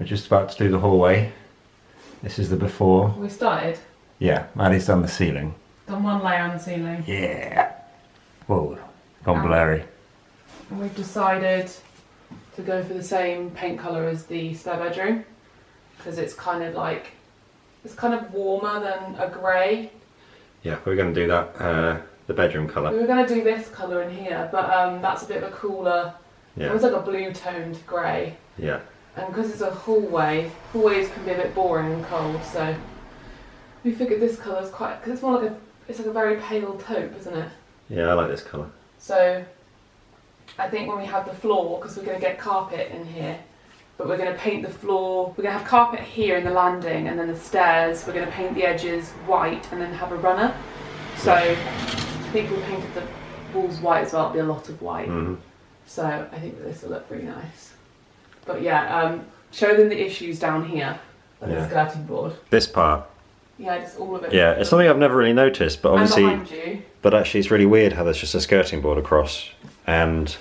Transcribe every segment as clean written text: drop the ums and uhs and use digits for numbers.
just about to do the hallway. This is the before. We started? Yeah, Maddie's done the ceiling. Done one layer on the ceiling. Yeah. Whoa, gone blurry. And we've decided to go for the same paint colour as the spare bedroom because it's kind of like, it's kind of warmer than a grey. Yeah, we're going to do that, the bedroom colour. We were going to do this colour in here, but that's a bit of a cooler, it was like a blue toned grey. Yeah. And because it's a hallways can be a bit boring and cold, so we figured this colour is quite, because it's more like it's like a very pale taupe, isn't it? Yeah, I like this colour. So I think when we have the floor, because we're going to get carpet in here, but we're going to paint the floor, we're going to have carpet here in the landing, and then the stairs, we're going to paint the edges white and then have a runner. So I think if we painted the walls white as well, it'll be a lot of white. So I think that this will look really nice. But yeah, show them the issues down here, like the skirting board. This part. Yeah, just all of it. Yeah, it's something I've never really noticed, but obviously, and behind you. But actually it's really weird how there's just a skirting board across and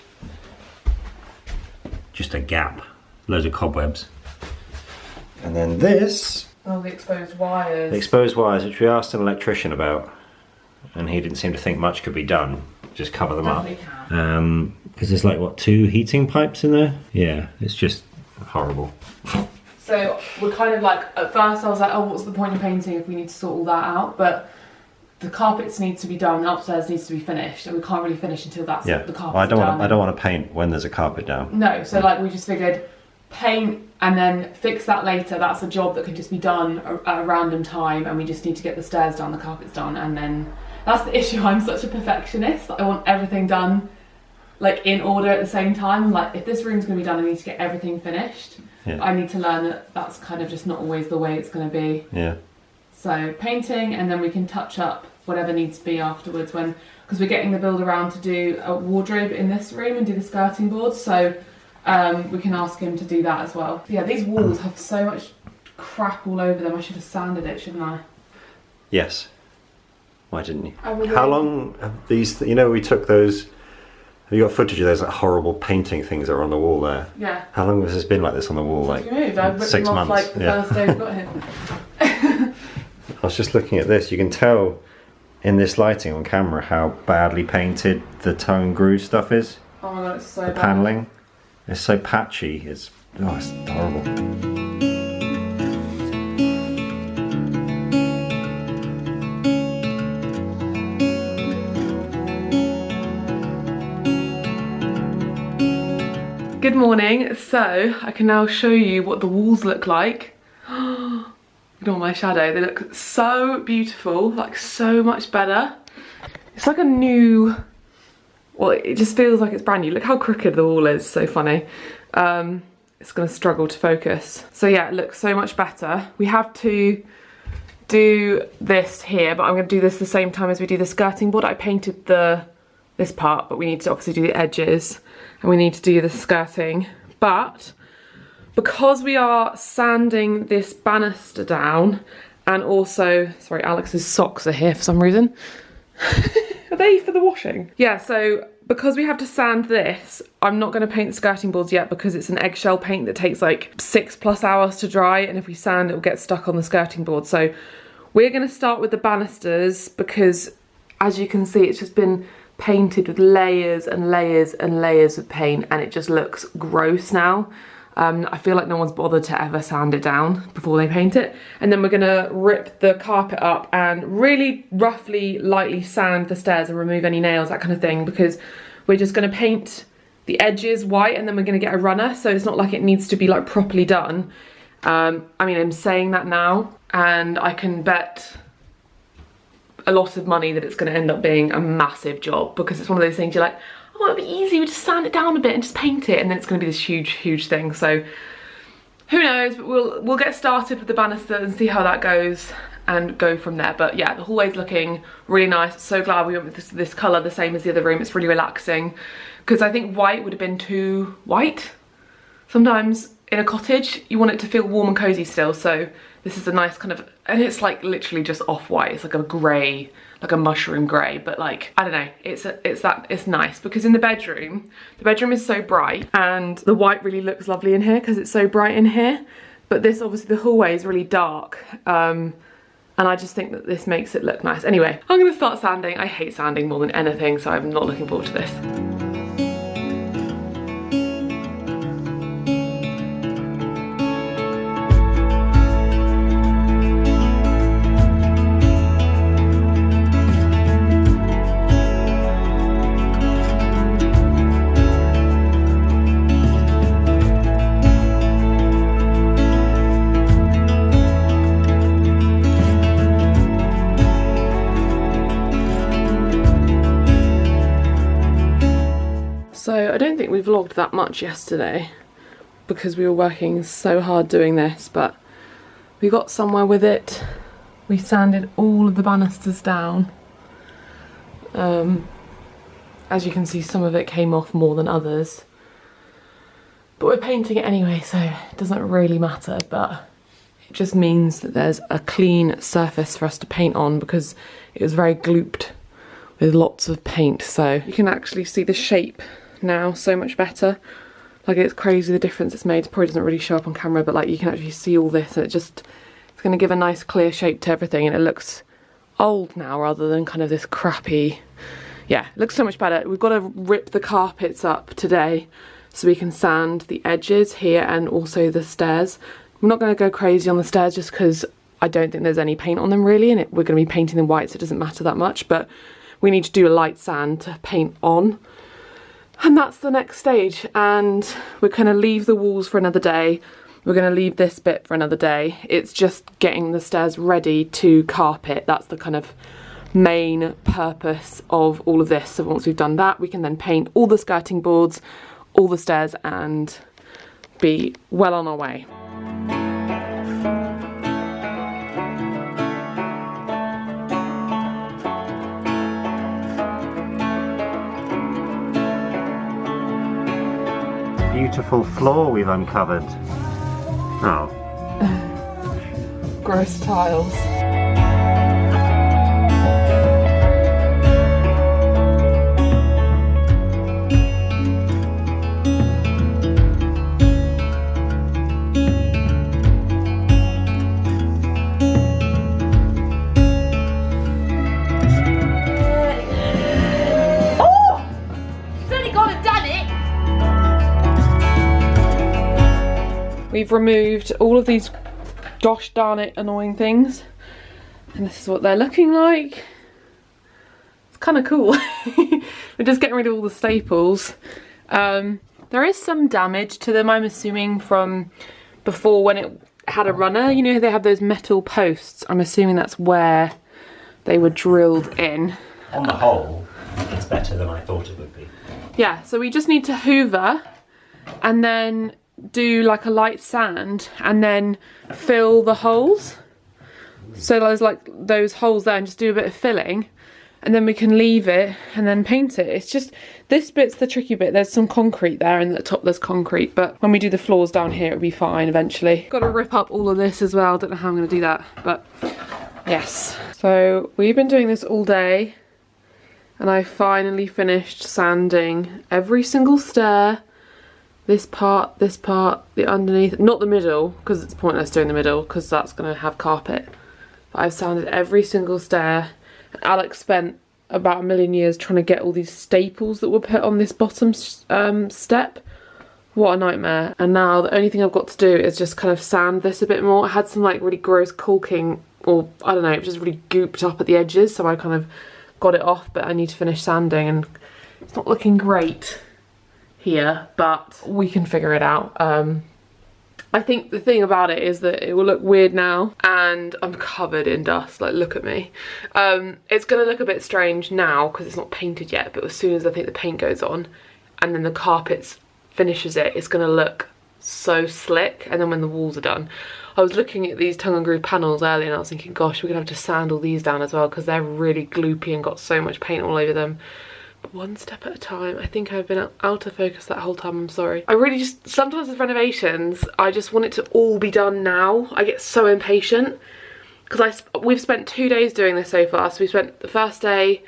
just a gap, loads of cobwebs. And then this. Oh, the exposed wires. The exposed wires, which we asked an electrician about, and he didn't seem to think much could be done. Just cover them up. Because there's like, what, 2 heating pipes in there? Yeah, it's just horrible. So we're kind of like, at first I was like, oh, what's the point of painting if we need to sort all that out? But the carpets need to be done, the upstairs needs to be finished, and we can't really finish until that's the carpet's I don't done. I don't want to paint when there's a carpet down. No, so like we just figured paint and then fix that later. That's a job that can just be done at a random time, and we just need to get the stairs done, the carpet's done, and then that's the issue. I'm such a perfectionist. I want everything done like in order at the same time. Like if this room's going to be done, I need to get everything finished. Yeah. I need to learn that that's kind of just not always the way it's going to be. Yeah. So painting, and then we can touch up whatever needs to be afterwards because we're getting the build around to do a wardrobe in this room and do the skirting board. So we can ask him to do that as well. But yeah, these walls have so much crap all over them. I should have sanded it, shouldn't I? Yes. Why didn't you? How long have these, you know, we took those, have you got footage of those like horrible painting things that are on the wall there? Yeah. How long has this been like this on the wall? Like 6 months. Like the first day we got here. I was just looking at this. You can tell in this lighting on camera how badly painted the tongue and groove stuff is. Oh my god, it's so bad. The panelling. It's so patchy. It's horrible. Good morning. So I can now show you what the walls look like. Ignore my shadow. They look so beautiful, like so much better. It's like a new, well, it just feels like it's brand new. Look how crooked the wall is, so funny. It's gonna struggle to focus. So yeah, it looks so much better. We have to do this here, but I'm gonna do this the same time as we do the skirting board. I painted this part, but we need to obviously do the edges and we need to do the skirting. But because we are sanding this banister down, and also, sorry, Alex's socks are here for some reason. Are they for the washing? Yeah, so because we have to sand this, I'm not gonna paint the skirting boards yet because it's an eggshell paint that takes like 6+ hours to dry, and if we sand, it will get stuck on the skirting board. So we're gonna start with the banisters because, as you can see, it's just been painted with layers and layers and layers of paint, and it just looks gross now. I feel like no one's bothered to ever sand it down before they paint it. And then we're gonna rip the carpet up and really roughly, lightly sand the stairs and remove any nails, that kind of thing, because we're just gonna paint the edges white and then we're gonna get a runner, so it's not like it needs to be like properly done. I mean, I'm saying that now, and I can bet a lot of money that it's gonna end up being a massive job, because it's one of those things you're like, oh, it'll be easy, we just sand it down a bit and just paint it, and then it's going to be this huge, huge thing. So who knows, but we'll get started with the banister and see how that goes and go from there. But yeah, the hallway's looking really nice. So glad we went with this colour, the same as the other room. It's really relaxing, because I think white would have been too white. Sometimes in a cottage you want it to feel warm and cosy still, so this is a nice kind of, and it's like literally just off-white. It's like a grey, like a mushroom grey, but like, I don't know, it's nice, because in the bedroom is so bright, and the white really looks lovely in here because it's so bright in here. But this, obviously the hallway is really dark. And I just think that this makes it look nice. Anyway, I'm gonna start sanding. I hate sanding more than anything, so I'm not looking forward to this. So I don't think we vlogged that much yesterday because we were working so hard doing this, but we got somewhere with it. We sanded all of the banisters down. As you can see, some of it came off more than others. But we're painting it anyway, so it doesn't really matter, but it just means that there's a clean surface for us to paint on because it was very glooped with lots of paint. So you can actually see the shape now so much better. Like, it's crazy the difference it's made. It probably doesn't really show up on camera, but like you can actually see all this, and it's going to give a nice clear shape to everything, and it looks old now rather than kind of this crappy. Yeah, it looks so much better. We've got to rip the carpets up today so we can sand the edges here and also the stairs. We're not going to go crazy on the stairs just because I don't think there's any paint on them really, and we're going to be painting them white, so it doesn't matter that much, but we need to do a light sand to paint on. And that's the next stage, and we're going to leave the walls for another day. We're going to leave this bit for another day. It's just getting the stairs ready to carpet. That's the kind of main purpose of all of this. So once we've done that, we can then paint all the skirting boards, all the stairs, and be well on our way. Beautiful floor we've uncovered. Oh. Gross tiles. We've removed all of these gosh darn it annoying things, and this is what they're looking like. It's kind of cool. We're just getting rid of all the staples. There is some damage to them, I'm assuming, from before when it had a runner. You know, they have those metal posts. I'm assuming that's where they were drilled in. On the whole, it's better than I thought it would be. Yeah, so we just need to hoover and then do like a light sand and then fill the holes. So there's like those holes there, and just do a bit of filling, and then we can leave it and then paint it. It's just, this bit's the tricky bit. There's some concrete there, and at the top there's concrete, but when we do the floors down here it'll be fine eventually. Got to rip up all of this as well. Don't know how I'm going to do that, but yes. So we've been doing this all day, and I finally finished sanding every single stair. This part, the underneath, not the middle, because it's pointless doing the middle, because that's going to have carpet. But I've sanded every single stair, and Alex spent about 1,000,000 years trying to get all these staples that were put on this bottom step. What a nightmare. And now the only thing I've got to do is just kind of sand this a bit more. I had some like really gross caulking, or I don't know, it just really gooped up at the edges, so I kind of got it off, but I need to finish sanding, and it's not looking great here, but we can figure it out. I think the thing about it is that it will look weird now, and I'm covered in dust, like look at me. It's gonna look a bit strange now because it's not painted yet, but as soon as I think the paint goes on and then the carpets finishes it, it's gonna look so slick. And then when the walls are done, I was looking at these tongue and groove panels earlier and I was thinking, gosh, we're gonna have to sand all these down as well because they're really gloopy and got so much paint all over them. One step at a time. I think I've been out of focus that whole time, I'm sorry. I really just, sometimes with renovations, I just want it to all be done now. I get so impatient because we've spent 2 days doing this so far. So we spent the first day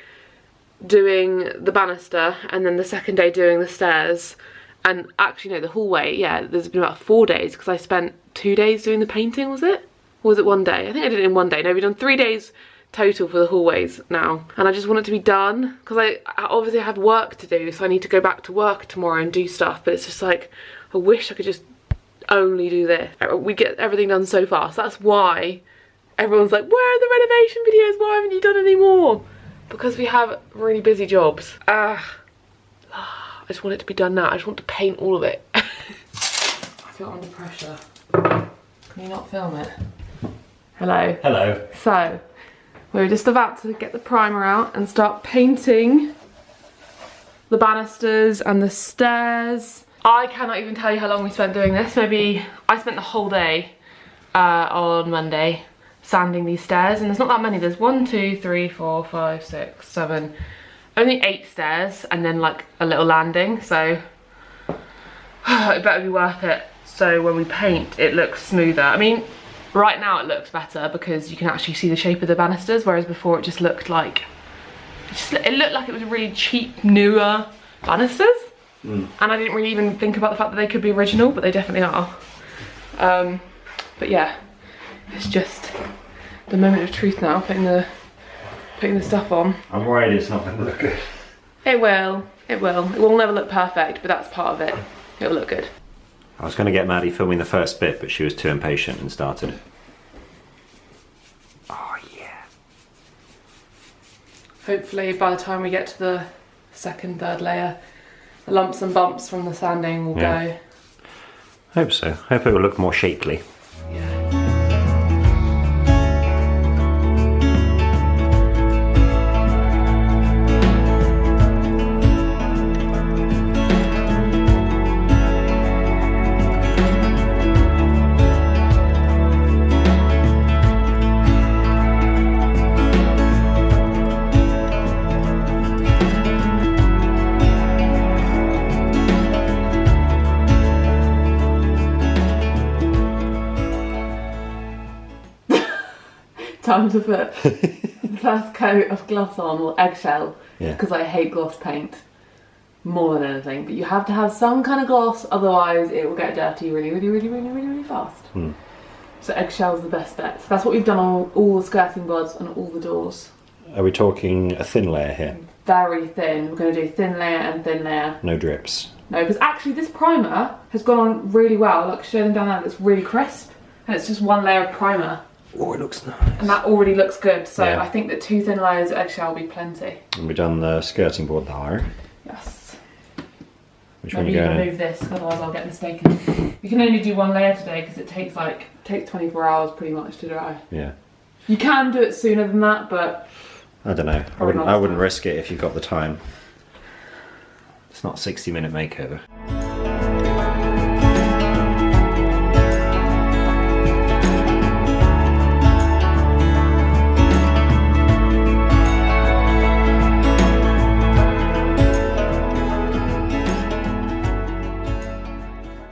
doing the banister and then the second day doing the stairs, And actually no, the hallway, yeah, there's been about 4 days because I spent 2 days doing the painting, was it? Or was it 1 day? I think I did it in 1 day. No, we've done 3 days total for the hallways now. And I just want it to be done because I obviously have work to do, so I need to go back to work tomorrow and do stuff. But it's just like, I wish I could just only do this. We get everything done so fast. That's why everyone's like, where are the renovation videos? Why haven't you done any more? Because we have really busy jobs. I just want it to be done now. I just want to paint all of it. I feel under pressure. Can you not film it? Hello. Hello. So, we're just about to get the primer out and start painting the banisters and the stairs. I cannot even tell you how long we spent doing this. Maybe I spent the whole day on Monday sanding these stairs, and there's not that many. There's 1, 2, 3, 4, 5, 6, 7, only 8 stairs, and then like a little landing. So it better be worth it. So when we paint, it looks smoother. I mean, right now it looks better because you can actually see the shape of the banisters, whereas before it just looked like, it looked like it was really cheap, newer banisters. And I didn't really even think about the fact that they could be original, but they definitely are. But yeah, it's just the moment of truth now, putting the stuff on. I'm worried it's not going to look good. It will. It will never look perfect, but that's part of it. It'll look good. I was going to get Maddie filming the first bit, but she was too impatient and started. Oh yeah. Hopefully by the time we get to the second, third layer, the lumps and bumps from the sanding will go. Hope so. Hope it will look more shapely. Yeah. Time to put the first coat of gloss on, or eggshell, because I hate gloss paint more than anything. But you have to have some kind of gloss, otherwise it will get dirty really fast. So eggshell's the best bet. So that's what we've done on all the skirting boards and all the doors. Are we talking a thin layer here? Very thin. We're going to do thin layer and thin layer. No drips? No, because actually this primer has gone on really well. Like, show them down there, it's really crisp. And it's just one layer of primer. Oh, it looks nice. And that already looks good, so I think that 2 thin layers of eggshell will be plenty. And we've done the skirting board there. Yes. Which one are Maybe you you going can move this, otherwise I'll get mistaken. You can only do 1 layer today because it takes 24 hours pretty much to dry. Yeah. You can do it sooner than that, but I don't know. I wouldn't risk it if you've got the time. It's not a 60-minute makeover.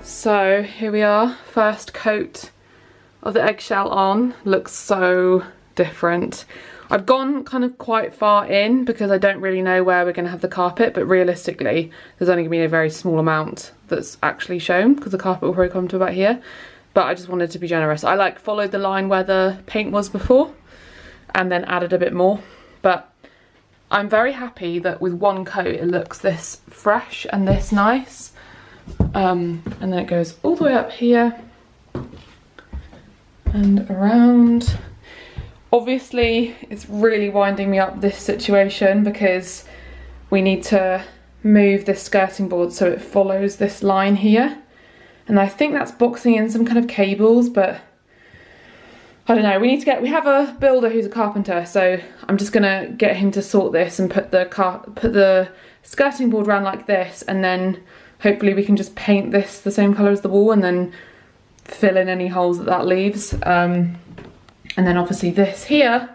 So here we are, first coat of the eggshell on. Looks so different. I've gone kind of quite far in because I don't really know where we're going to have the carpet, but realistically there's only going to be a very small amount that's actually shown because the carpet will probably come to about here. But I just wanted to be generous. I followed the line where the paint was before and then added a bit more. But I'm very happy that with 1 coat it looks this fresh and this nice. And then it goes all the way up here and around. Obviously it's really winding me up, this situation, because we need to move this skirting board so it follows this line here, and I think that's boxing in some kind of cables, but I don't know. We have a builder who's a carpenter, so I'm just gonna get him to sort this and put the skirting board around like this, and then hopefully we can just paint this the same colour as the wall and then fill in any holes that leaves. And then obviously this here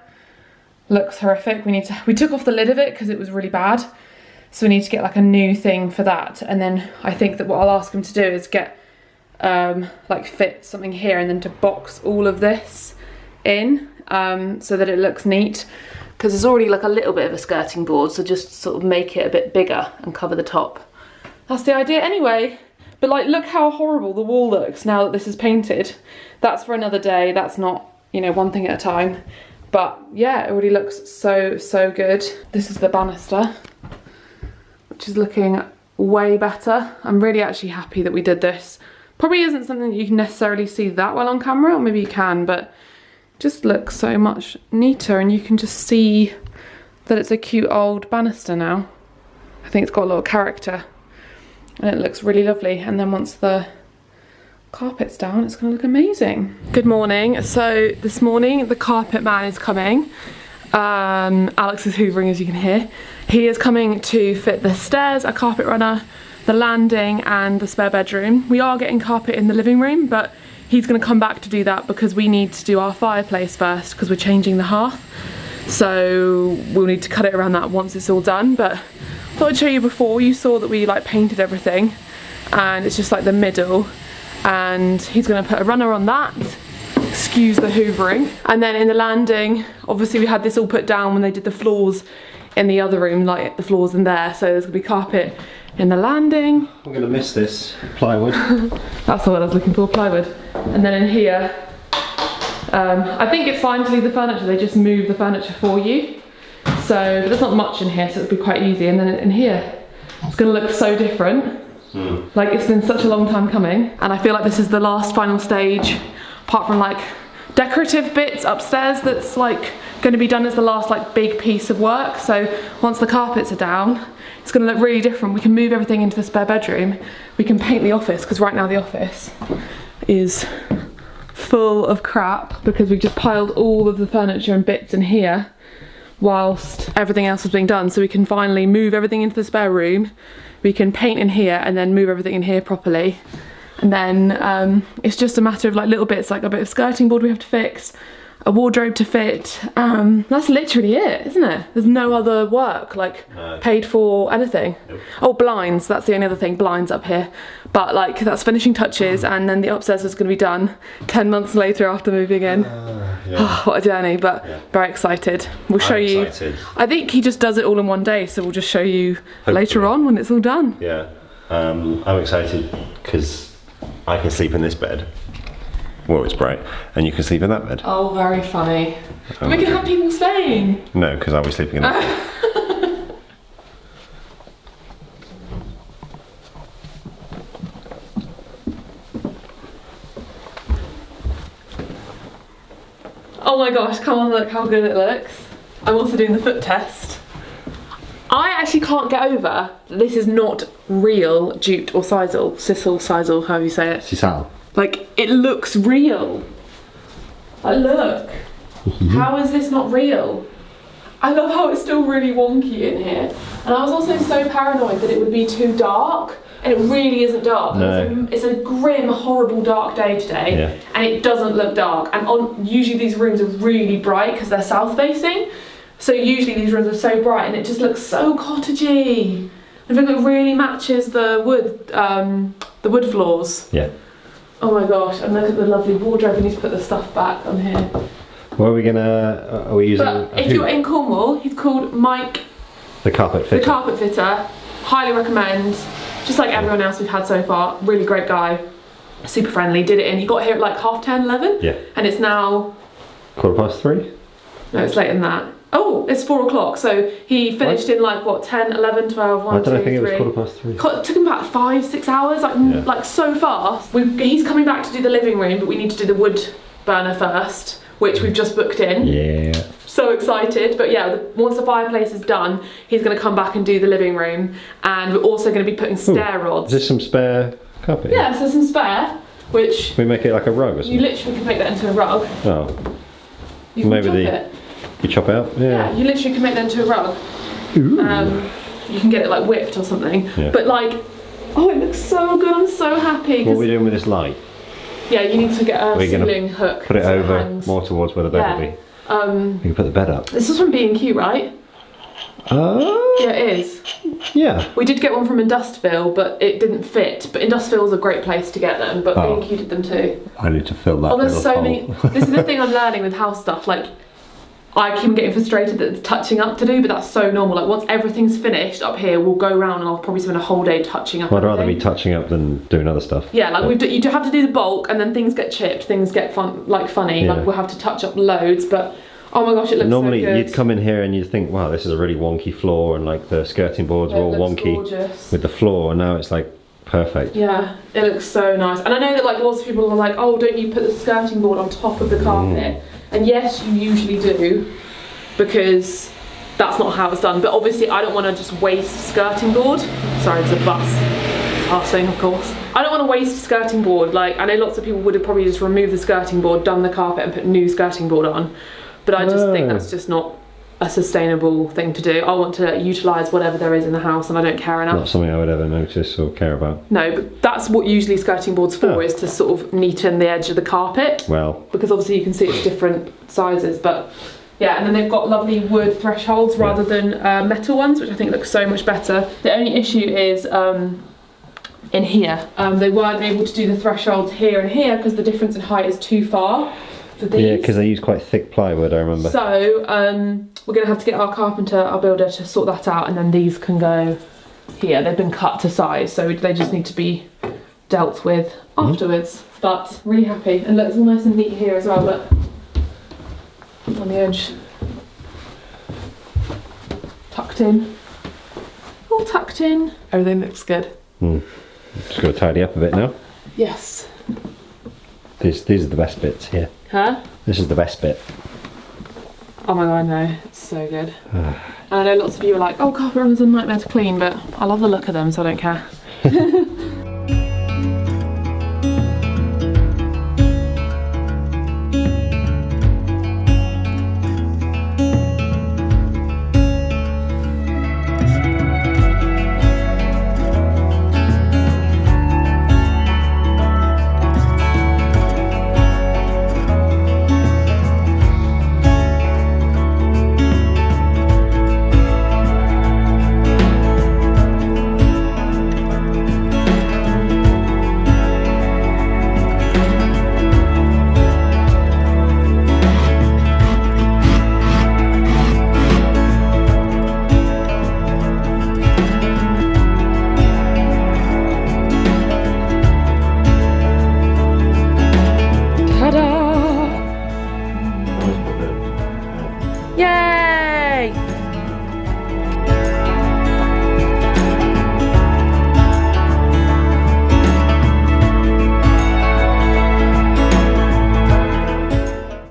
looks horrific. We took off the lid of it because it was really bad. So we need to get like a new thing for that. And then I think that what I'll ask him to do is get fit something here and then to box all of this in so that it looks neat. Because there's already like a little bit of a skirting board, so just sort of make it a bit bigger and cover the top. that's the idea anyway. But like, look how horrible the wall looks now that this is painted. That's for another day. That's not, you know, one thing at a time. But yeah, it already looks so, so good. This is the banister, which is looking way better. I'm really actually happy that we did this. Probably isn't something that you can necessarily see that well on camera, or maybe you can, but just looks so much neater, and you can just see that it's a cute old banister now. I think it's got a lot of character, and it looks really lovely. And then once the carpet's down, it's gonna look amazing. Good morning. So this morning the carpet man is coming. Alex is hoovering, as you can hear. He is coming to fit the stairs, a carpet runner, the landing and the spare bedroom. We are getting carpet in the living room, but he's going to come back to do that because we need to do our fireplace first because we're changing the hearth. So we'll need to cut it around that once it's all done. But I thought I'd show you before. You saw that we like painted everything, and it's just like the middle, and he's going to put a runner on that. Excuse the hoovering. And then in the landing, obviously we had this all put down when they did the floors in the other room, like the floors in there, so there's gonna be carpet in the landing. I'm gonna miss this plywood. That's the word I was looking for, plywood. And then in here, I think it's fine to leave the furniture, they just move the furniture for you. So, but there's not much in here, so it'll be quite easy. And then in here, it's gonna look so different. Like, it's been such a long time coming, and I feel like this is the last final stage, apart from like decorative bits upstairs that's like going to be done as the last like big piece of work. So once the carpets are down, it's going to look really different. We can move everything into the spare bedroom. We can paint the office, because right now the office is full of crap because we've just piled all of the furniture and bits in here whilst everything else is being done. So we can finally move everything into the spare room. We can paint in here and then move everything in here properly. And then it's just a matter of like little bits, like a bit of skirting board we have to fix, a wardrobe to fit. That's literally it, isn't it? There's no other work like paid for anything. Nope. Oh, blinds, that's the only other thing, blinds up here. But like that's finishing touches, and then the upstairs is going to be done 10 months later after moving in. Yeah. What a journey, but yeah. Very excited. We'll show you. I think he just does it all in one day, so we'll just show you hopefully later on when it's all done. Yeah, I'm excited because I can sleep in this bed. Well, it's bright, and you can sleep in that bed. Oh, very funny. We can have people staying. No, because I'll be sleeping in that bed. Oh my gosh, come on, look how good it looks. I'm also doing the foot test. I actually can't get over that this is not real jute or sisal, however you say it. Sisal. Like, it looks real. Like, look. How is this not real? I love how it's still really wonky in here. And I was also so paranoid that it would be too dark. And it really isn't dark. No. It's a grim, horrible dark day today. Yeah. And it doesn't look dark. And usually these rooms are really bright because they're south facing. So usually these rooms are so bright and it just looks so cottagey. I think it really matches the wood floors. Yeah. Oh my gosh, and look at the lovely wardrobe. We need to put the stuff back on here. What are we gonna, are we using? But if you're in Cornwall, he's called Mike. The carpet fitter. The carpet fitter. Highly recommend. Just like everyone else we've had so far. Really great guy. Super friendly. Did it in. He got here at like 10:30, 11. Yeah. And it's now 3:15. No, it's later than that. Oh, it's 4 o'clock. So he finished in like what, 10, 11, 12, 1, 2, 3. I think it was 3:15. It took him about 5-6 hours, like so fast. He's coming back to do the living room, but we need to do the wood burner first, which we've just booked in. Yeah. So excited. But yeah, once the fireplace is done, he's going to come back and do the living room, and we're also going to be putting stair rods. Is there some spare carpet? Yeah, so some spare, which we make it like a rug or something. You literally can make that into a rug. Oh. You can chop it. You chop it up? Yeah, you literally can make that into a rug. Ooh. You can get it like whipped or something. Yeah. But like, oh, it looks so good. I'm so happy. What are we doing with this light? Yeah, you need to get a ceiling hook. Put it over more towards where the bed will be. You can put the bed up. This is from B&Q, right? Yeah, it is. Yeah. We did get one from Industrial, but it didn't fit. But Industrial is a great place to get them, but B&Q did them too. I need to fill that. Oh, there's so many. This is the thing I'm learning with house stuff. Like, I keep getting frustrated that it's touching up to do, but that's so normal. Like once everything's finished up here, we'll go around and I'll probably spend a whole day touching up. I'd rather be touching up than doing other stuff. Yeah, like you do have to do the bulk, and then things get chipped, things get funny. Yeah. Like we'll have to touch up loads, but oh my gosh, it looks normally so good. you'd come in here and you'd think, wow, this is a really wonky floor, and like the skirting boards are all wonky gorgeous with the floor, and now it's like perfect. Yeah, it looks so nice. And I know that like lots of people are like, oh, don't you put the skirting board on top of the carpet? And yes, you usually do, because that's not how it's done. But obviously I don't want to just waste skirting board. Sorry, there's a bus passing, of course. I don't want to waste skirting board. Like, I know lots of people would have probably just removed the skirting board, done the carpet and put new skirting board on. But I just think that's just not a sustainable thing to do. I want to utilise whatever there is in the house, and I don't care enough. Not something I would ever notice or care about. No, but that's what usually skirting board's for, is to sort of neaten the edge of the carpet. Well, because obviously you can see it's different sizes, but yeah, and then they've got lovely wood thresholds rather than metal ones, which I think look so much better. The only issue is in here. They weren't able to do the thresholds here and here because the difference in height is too far for these. yeah, because they use quite thick plywood, I remember. So we're going to have to get our carpenter, our builder, to sort that out, and then these can go here. They've been cut to size, so they just need to be dealt with afterwards. But really happy, and look, it's all nice and neat here as well, but on the edge, tucked in, all tucked in. Everything looks good. Just got to tidy up a bit now. Yes. These are the best bits here. Huh? This is the best bit. Oh my god, I know, it's so good. And I know lots of you are like, oh, carpet runners are a nightmare to clean, but I love the look of them, so I don't care.